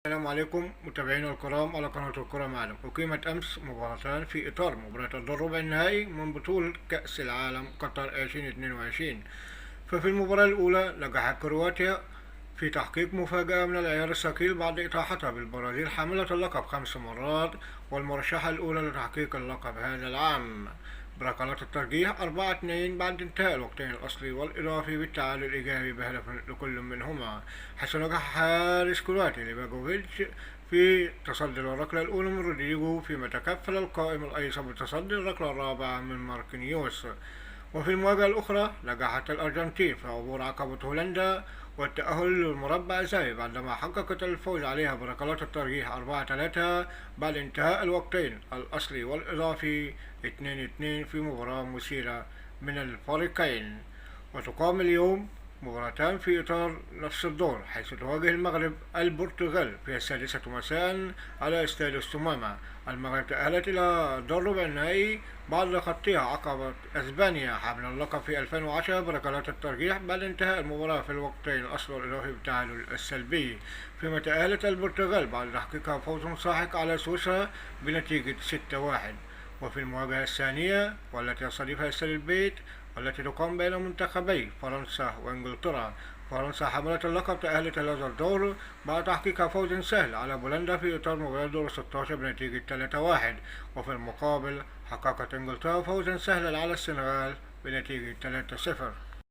السلام عليكم متابعينا الكرام على قناة الكرة معلم. أقيمت أمس مباراتان في إطار مباراة الدور ربع النهائي من بطولة كأس العالم قطر 2022. ففي المباراة الأولى نجحت كرواتيا في تحقيق مفاجأة من العيار الثقيل بعد إطاحتها بالبرازيل حاملة اللقب 5 مرات والمرشحة الأولى لتحقيق اللقب هذا العام بركلات الترجيح 4-2 بعد انتهاء الوقتين الأصلي والإضافي بالتعادل الإيجابي بهدف لكل منهما، حيث نجح حارس كرواتيا ليفاجوفيتش في تصدي الركلة الأولى من رودريجو، فيما تكفل القائم الأيسر بتصدي الركلة الرابعة من ماركينيوس. وفي المواجهة الأخرى نجحت الأرجنتين في عبور عقبة هولندا والتأهل للمربع الذهبي بعدما حققت الفوز عليها بركلات الترجيح 4-3 بعد انتهاء الوقتين الأصلي والإضافي 2-2 في مباراة مثيرة من الفريقين. وتقام اليوم مباراتان في إطار نفس الدور، حيث تواجه المغرب البرتغال في 6 مساء على استاد السمامة. المغرب تأهلت إلى دور ربع النهائي بعد خطيها عقبة أسبانيا حامل اللقب في 2010 بركلات الترجيح بعد انتهاء المباراة في الوقتين الأصلي والإضافي بالتعادل السلبي، فيما تأهلت البرتغال بعد تحقيقها فوز ساحق على سويسرا بنتيجة 6-1. وفي المواجهة الثانية والتي يستضيفها استاد البيت والتي تقام بين منتخبي فرنسا وانجلترا، فرنسا حملت اللقب تأهلت هذا الدور بعد تحقيق فوز سهل على بولندا في إطار مباراة دور 16 بنتيجة 3-1. وفي المقابل حققت انجلترا فوزا سهلا على السنغال بنتيجة 3-0.